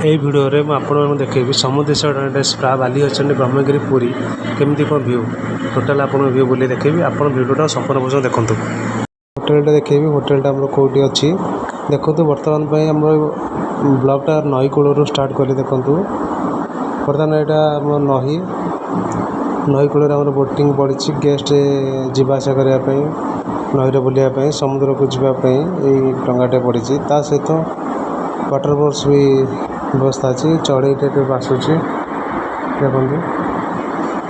এই ଭିଡ଼ିଓରେ ମୁଁ ଆପଣଙ୍କୁ ଦେଖେଇବି ସମୁଦ୍ର ସ୍ପା ବାଲିଅଛନ୍ତି ବ୍ରହ୍ମଗିରି ପୁରୀ କେମିତି କ'ଣ ଭିଉ ଟୋଟାଲ୍ ଆପଣଙ୍କୁ ଭିଉ ବୁଲେଇ ଦେଖେଇବି। ଆପଣ ଭିଡ଼ିଓଟା ସମ୍ପୂର୍ଣ୍ଣ ପର୍ଯ୍ୟନ୍ତ ଦେଖନ୍ତୁ। ହୋଟେଲଟା ଦେଖେଇବି। ହୋଟେଲଟା ଆମର କେଉଁଠି ଅଛି ଦେଖନ୍ତୁ। ବର୍ତ୍ତମାନ ପାଇଁ ଆମର ବ୍ଲଗ୍ଟା ନଈ କୂଳରୁ ଷ୍ଟାର୍ଟ କଲି ଦେଖନ୍ତୁ। ବର୍ତ୍ତମାନ ଏଇଟା ଆମର ନଈ କୂଳରେ ଆମର ବୋଟିଂ ପଡ଼ିଛି। ଗେଷ୍ଟ ଯିବା ଆସିବା କରିବା ପାଇଁ, ନଈରେ ବୁଲିବା ପାଇଁ, ସମୁଦ୍ରକୁ ଯିବା ପାଇଁ ଏଇ ଡଙ୍ଗାଟେ ପଡ଼ିଛି। ତା ସହିତ ୱାଟର ବୋଟ୍ସ ବି ବ୍ୟବସ୍ଥା ଅଛି। ଚଢ଼େଇଟେ ବି ଭାସୁଛି ଦେଖନ୍ତୁ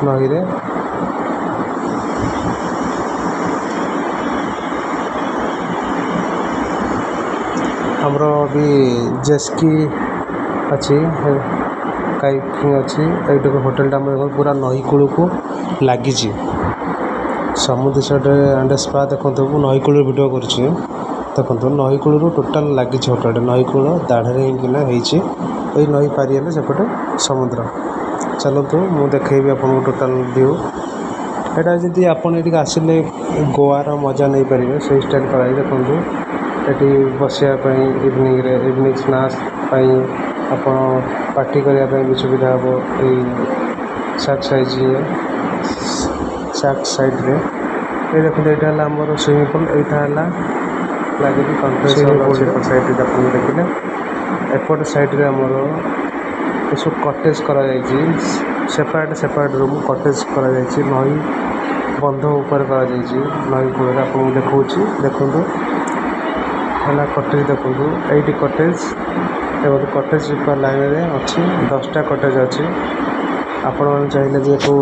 ନଈରେ। ଆମର ବି ଜେସ୍କି ଅଛି, କାଇକିଂ ଅଛି। ଏଇଠି ହୋଟେଲଟା ଆମର ପୁରା ନଈ କୂଳକୁ ଲାଗିଛି। ସମୁଦ୍ର ସାଇଡ଼୍ରେ ସ୍ପା ଦେଖନ୍ତୁ। ମୁଁ ନଈ କୂଳରୁ ଭିଡ଼ିଓ କରୁଛି ଦେଖନ୍ତୁ। ନଈ କୂଳରୁ ଟୋଟାଲ୍ ଲାଗିଛି ହୋଟେଲଟା। ନଈ କୂଳ ଦାଢ଼ରେ ହେଇକିନା ହେଇଛି। ଏଇ ନଈ ପାରି ହେଲେ ସେପଟେ ସମୁଦ୍ର। ଚାଲନ୍ତୁ ମୁଁ ଦେଖେଇବି ଆପଣଙ୍କୁ ଟୋଟାଲ୍ ଭିଉ। ଏଇଟା ଯଦି ଆପଣ ଏଠିକି ଆସିଲେ ଗୋଆର ମଜା ନେଇପାରିବେ ସେଇ ଷ୍ଟାଇଲ୍ କରାଯାଇଛି ଦେଖନ୍ତୁ। ଏଠି ବସିବା ପାଇଁ ଇଭିନିଂ ସ୍ନାକ୍ସ ପାଇଁ ଆପଣ ପାର୍ଟି କରିବା ପାଇଁ ବି ସୁବିଧା ହେବ। ଏଇ ସାଇଡ଼୍ରେ ଏଇ ଦେଖନ୍ତୁ। ଏଇଟା ହେଲା ଆମର ସୁଇମିଂ ପୁଲ୍। ଏଇଟା ହେଲା ଲାଗିକି କନଫରେନ୍ସ ହଲ୍ ଅଛି ଏପଟ ସାଇଡ଼୍ରେ ଆପଣ ଦେଖିଲେ। ଏପଟ ସାଇଡ଼୍ରେ ଆମର ଏସବୁ କଟେଜ୍ କରାଯାଇଛି। ସେପାରେଟ୍ ରୁମ୍ କଟେଜ୍ କରାଯାଇଛି। ନଈ ବନ୍ଧ ଉପରେ କରାଯାଇଛି। ନଈ କୂଳରେ ଆପଣଙ୍କୁ ଦେଖାଉଛି ଦେଖନ୍ତୁ। ହେଲା କଟେଜ୍ ଦେଖନ୍ତୁ। ଏଇଠି କଟେଜ୍ ଦେଖନ୍ତୁ। କଟେଜ୍ ଲାଇନ୍ରେ ଅଛି 10ଟା କଟେଜ୍ ଅଛି। ଆପଣମାନେ ଚାହିଁଲେ ବି ଏକୁ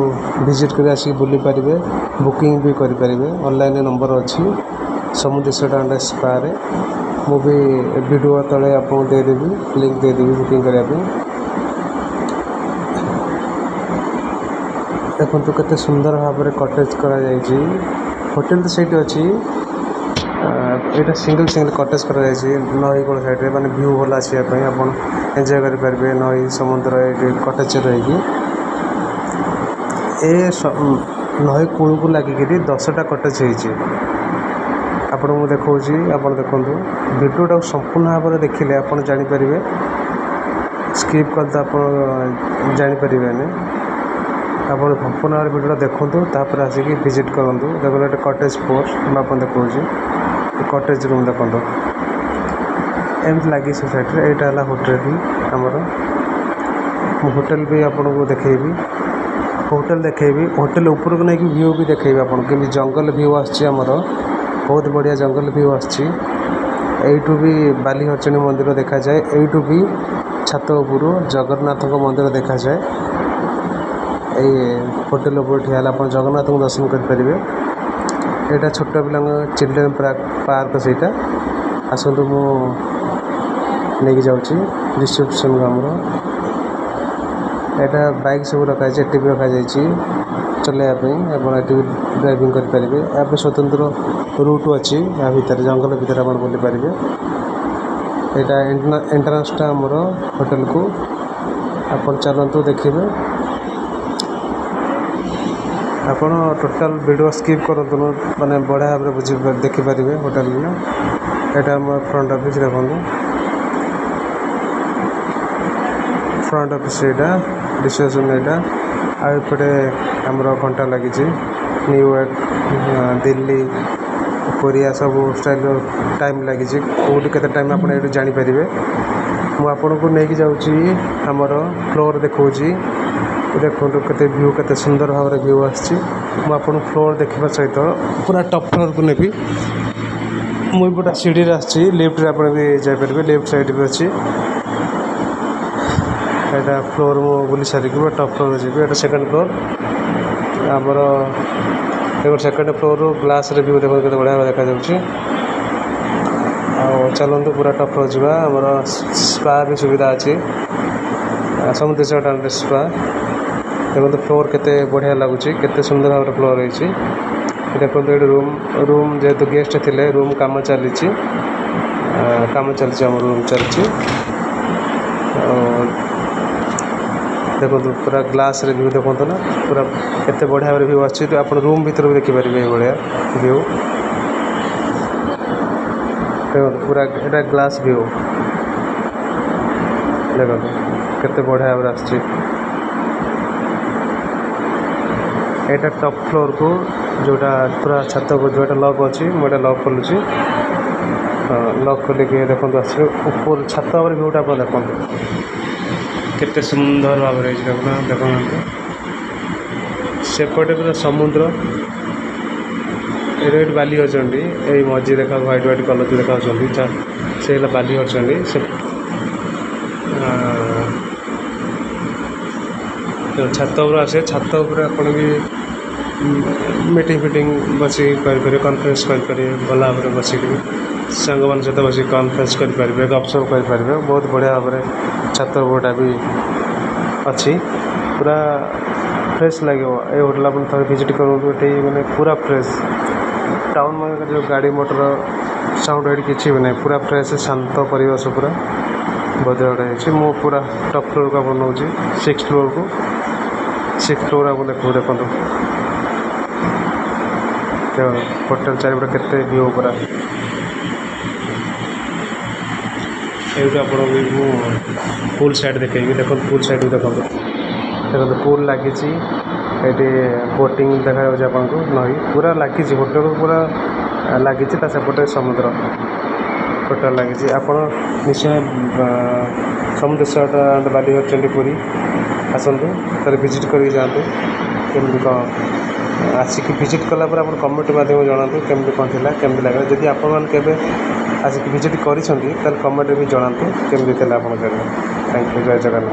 ଭିଜିଟ୍ କରି ଆସିକି ବୁଲି ପାରିବେ। ବୁକିଂ ବି କରିପାରିବେ। ଅନଲାଇନ୍ ନମ୍ବର ଅଛି ସମୁଦ୍ର ସ୍ପାରେ। ମୁଁ ବି ଭିଡ଼ିଓ ତଳେ ଆପଣଙ୍କୁ ଦେଇଦେବି, ଲିଙ୍କ୍ ଦେଇଦେବି ବୁକିଂ କରିବା ପାଇଁ। ଦେଖନ୍ତୁ କେତେ ସୁନ୍ଦର ଭାବରେ କଟେଜ୍ କରାଯାଇଛି। ହୋଟେଲ ତ ସେଇଠି ଅଛି। ଏଇଟା ସିଙ୍ଗଲ୍ କଟେଜ୍ କରାଯାଇଛି ନଈ କୂଳ ସାଇଡ଼୍ରେ, ମାନେ ଭିଉ ଭଲ ଆସିବା ପାଇଁ ଆପଣ ଏନ୍ଜୟ କରିପାରିବେ ନଈ ସମୁଦ୍ର ଏଇଠି କଟେଜ୍ ରହିକି। ନଈ କୂଳକୁ ଲାଗିକିରି 10ଟା କଟେଜ୍ ହେଇଛି। ଆପଣଙ୍କୁ ମୁଁ ଦେଖାଉଛି, ଆପଣ ଦେଖନ୍ତୁ। ଭିଡ଼ିଓଟାକୁ ସମ୍ପୂର୍ଣ୍ଣ ଭାବରେ ଦେଖିଲେ ଆପଣ ଜାଣିପାରିବେ। ସ୍କିପ୍ କଲେ ତ ଆପଣ ଜାଣିପାରିବେନି। ଆପଣ ସମ୍ପୂର୍ଣ୍ଣ ଭାବରେ ଭିଡ଼ିଓଟା ଦେଖନ୍ତୁ, ତାପରେ ଆସିକି ଭିଜିଟ୍ କରନ୍ତୁ। ଦେଖନ୍ତୁ ଏଇଟା କଟେଜ୍ 4 ମୁଁ ଆପଣ ଦେଖାଉଛି। କଟେଜ୍ ରୁମ୍ ଦେଖନ୍ତୁ ଏମିତି ଲାଗିଛି ସାଇଡ଼୍ରେ। ଏଇଟା ହେଲା ହୋଟେଲ ଆମର। ମୁଁ ହୋଟେଲ ବି ଆପଣଙ୍କୁ ଦେଖେଇବି। ହୋଟେଲ ଉପରକୁ ନେଇକି ଭିଉ ବି ଦେଖେଇବି ଆପଣଙ୍କୁ। କେମିତି ଜଙ୍ଗଲ ଭିଉ ଆସୁଛି ଆମର, ବହୁତ ବଢ଼ିଆ ଜଙ୍ଗଲ ଭିଉ ଆସିଛି। ଏଇଠୁ ବି ବାଲିହରିଚଣ୍ଡୀ ମନ୍ଦିର ଦେଖାଯାଏ। ଏଇଠୁ ବି ଛାତ ଉପରୁ ଜଗନ୍ନାଥଙ୍କ ମନ୍ଦିର ଦେଖାଯାଏ। ଏଇ ହୋଟେଲ ଉପରେ ଠିଆ ହେଲେ ଆପଣ ଜଗନ୍ନାଥଙ୍କୁ ଦର୍ଶନ କରିପାରିବେ। ଏଇଟା ଛୋଟ ପିଲାଙ୍କ ଚିଲଡ୍ରେନ୍ ପାର୍କ ସେଇଟା। ଆସନ୍ତୁ ମୁଁ ନେଇକି ଯାଉଛି ରିସେପ୍ସନ୍କୁ ଆମର। ଏଇଟା ବାଇକ୍ ସବୁ ରଖାଯାଇଛି। ଏଠି ବି ରଖାଯାଇଛି ଚଲେଇବା ପାଇଁ। ଆପଣ ଏଠି ବି ଡ୍ରାଇଭିଂ କରିପାରିବେ। ଏହା ପାଇଁ ସ୍ୱତନ୍ତ୍ର ରୁଟ୍ ଅଛି। ଏହା ଭିତରେ ଜଙ୍ଗଲ ଭିତରେ ଆପଣ ବୁଲିପାରିବେ। ଏଇଟା ଏଣ୍ଟ୍ରାନ୍ସଟା ଆମର ହୋଟେଲକୁ। ଆପଣ ଚାଲନ୍ତୁ ଦେଖିବେ। ଆପଣ ଟୋଟାଲ୍ ଭିଡ଼ିଓ ସ୍କିପ୍ କରନ୍ତୁନି, ମାନେ ବଢ଼ିଆ ଭାବରେ ଦେଖିପାରିବେ ହୋଟେଲରେ। ଏଇଟା ଆମର ଫ୍ରଣ୍ଟ ଅଫିସ୍ ଦେଖନ୍ତୁ। ଫ୍ରଣ୍ଟ ଅଫିସ୍ ଏଇଟା, ରିସେପ୍ସନ୍ ଏଇଟା। ଆଉ ଏପଟେ ଆମର ଘଣ୍ଟା ଲାଗିଛି। ନ୍ୟୁୟର୍କ, ଦିଲ୍ଲୀ, କୋରିଆ ସବୁ ଷ୍ଟାଇଲ୍ର ଟାଇମ୍ ଲାଗିଛି। କେଉଁଠି କେତେ ଟାଇମ୍ ଆପଣ ଏଇଠୁ ଜାଣିପାରିବେ। ମୁଁ ଆପଣଙ୍କୁ ନେଇକି ଯାଉଛି ଆମର ଫ୍ଲୋର୍ ଦେଖାଉଛି। ଦେଖନ୍ତୁ କେତେ ଭିଉ, କେତେ ସୁନ୍ଦର ଭାବରେ ଭିଉ ଆସିଛି। ମୁଁ ଆପଣଙ୍କୁ ଫ୍ଲୋର୍ ଦେଖିବା ସହିତ ପୁରା ଟପ୍ ଫ୍ଲୋର୍କୁ ନେବି। ମୁଁ ଏପଟେ ସିଡ଼ିରେ ଆସିଛି। ଲିଫ୍ଟରେ ଆପଣ ବି ଯାଇପାରିବେ। ଲେଫ୍ଟ ସାଇଡ଼୍ ବି ଅଛି। ଏଇଟା ଫ୍ଲୋର୍ ମୁଁ ବୁଲି ସାରିକି ଟପ୍ ଫ୍ଲୋର୍ ଯିବି। ଏଇଟା ସେକେଣ୍ଡ ଫ୍ଲୋର୍ ଆମର। ସେକେଣ୍ଡ ଫ୍ଲୋର୍ରୁ ଗ୍ଲାସ୍ରେ ଭିଉ ଦେଖନ୍ତୁ କେତେ ବଢ଼ିଆ ଦେଖାଯାଉଛି। ଆଉ ଚାଲନ୍ତୁ ପୁରା ଟପ୍ ଫ୍ଲୋର୍ ଯିବା। ଆମର ସ୍ପା ବି ସୁବିଧା ଅଛି। ସମୁଦ୍ର ସ୍ପା ଦେଖନ୍ତୁ। ଫ୍ଲୋର୍ କେତେ ବଢ଼ିଆ ଲାଗୁଛି, କେତେ ସୁନ୍ଦର ଭାବରେ ଫ୍ଲୋର୍ ହେଇଛି। ଦେଖନ୍ତୁ ଏଇଠି ରୁମ୍ ଯେହେତୁ ଗେଷ୍ଟ ଥିଲେ, ରୁମ୍ କାମ ଚାଲିଛି। ଆମ ରୁମ୍ ଚାଲିଛି। ଆଉ ଦେଖନ୍ତୁ ପୁରା ଗ୍ଲାସ୍ରେ ଭିଉ ଦେଖନ୍ତୁ ନା, ପୁରା କେତେ ବଢ଼ିଆ ଭାବରେ ଭିଉ ଆସୁଛି। ଆପଣ ରୁମ୍ ଭିତରେ ବି ଦେଖିପାରିବେ ଏଇଭଳିଆ ଭିଉ। ଦେଖନ୍ତୁ ପୁରା ଏଇଟା ଗ୍ଲାସ୍ ଭିଉ। ଦେଖନ୍ତୁ କେତେ ବଢ଼ିଆ ଭାବରେ ଆସିଛି। ଏଇଟା ଟପ୍ ଫ୍ଲୋର୍କୁ ଯେଉଁଟା ପୁରା ଛାତକୁ ଯେଉଁଟା ଲକ୍ ଅଛି, ମୁଁ ଏଇଟା ଲକ୍ ଖୋଲୁଛି। ଲକ୍ ଖୋଲିକି ଦେଖନ୍ତୁ ଆସିବେ ଉପର ଛାତ ଉପରେ ଭିଉଟା ଆପଣ ଦେଖନ୍ତୁ କେତେ ସୁନ୍ଦର ଭାବରେ ହେଇଛି। ଦେଖନ୍ତୁ ସେପଟେ ପୁରା ସମୁଦ୍ର, ଏଇଟା ଏଠି ବାଲି ଅଛନ୍ତି। ଏଇ ମଝି ଦେଖା ହ୍ୱାଇଟ୍ ହ୍ୱାଇଟ୍ କଲର୍ ଦେଖାଉଛନ୍ତି, ସେ ହେଲା ବାଲି ଅଛନ୍ତି। ସେ ଛାତ ଉପରେ ଆସିବେ, ଛାତ ଉପରେ ଆପଣ ବି ମିଟିଂ ଫିଟିଂ ବସିକି କରିପାରିବେ, କନଫରେନ୍ସ କରିପାରିବେ। ଭଲ ଭାବରେ ବସିକିରି ସାଙ୍ଗମାନଙ୍କ ସହିତ ବସିକି କନଫରେନ୍ସ କରିପାରିବେ, ଗପସପ୍ କରିପାରିବେ। ବହୁତ ବଢ଼ିଆ ଭାବରେ ଛାତ ଉପରଟା ବି ଅଛି, ପୁରା ଫ୍ରେଶ୍ ଲାଗିବ। ଏ ହୋଟେଲ୍ ଆପଣ ଥରେ ଭିଜିଟ୍ କରନ୍ତୁ, ଏଠି ମାନେ ପୁରା ଫ୍ରେଶ୍। ଟାଉନ୍ ମାନଙ୍କରେ ଯେଉଁ ଗାଡ଼ି ମଟର ସାଉଣ୍ଡ ଏଠି କିଛି ବି ନାହିଁ, ପୁରା ଫ୍ରେଶ୍ ଶାନ୍ତ ପରିବେଶ ପୁରା ବଜାର ହେଇଛି। ମୁଁ ପୁରା ଟପ୍ ଫ୍ଲୋର୍କୁ ଆପଣ ନେଉଛି, 6th ଫ୍ଲୋର୍କୁ। 6th ଫ୍ଲୋର୍ ଆପଣ ଦେଖନ୍ତୁ ହୋଟେଲ୍ ଚାରିପଟେ କେତେ ଭିଉ ପୁରା। ଏଇଠୁ ଆପଣଙ୍କୁ ମୁଁ ପୁଲ୍ ସାଇଡ଼୍ ଦେଖେଇବି। ଦେଖନ୍ତୁ ପୁଲ୍ ସାଇଡ଼୍କୁ ଦେଖନ୍ତୁ ପୁଲ୍ ଲାଗିଛି। ଏଠି ବୋଟିଂ ଦେଖାଯାଉଛି ଆପଣଙ୍କୁ, ନଈ ପୁରା ଲାଗିଛି ହୋଟେଲ୍କୁ, ପୁରା ଲାଗିଛି। ତା ସେପଟେ ସମୁଦ୍ର ଟୋଟାଲ୍ ଲାଗିଛି। ଆପଣ ନିଶ୍ଚୟ ସମୁଦ୍ର ବାଲିଗଡ଼ି ପୁରୀ ଆସନ୍ତୁ, ଥରେ ଭିଜିଟ୍ କରିକି ଯାଆନ୍ତୁ। କେମିତି କ'ଣ ଆସିକି ଭିଜିଟ୍ କଲା ପରେ ଆପଣ କମେଣ୍ଟ ମାଧ୍ୟମରେ ଜଣାନ୍ତୁ କେମିତି କ'ଣ ଥିଲା, କେମିତି ଲାଗିଲା। ଯଦି ଆପଣମାନେ କେବେ ଆସିକି ଭିଜିଟ୍ କରିଛନ୍ତି ତାହେଲେ କମେଣ୍ଟରେ ବି ଜଣାନ୍ତୁ କେମିତି ଥିଲା ଆପଣଙ୍କ ଜାଗା। ଥ୍ୟାଙ୍କ ୟୁ, ଜୟ ଜଗନ୍ନାଥ।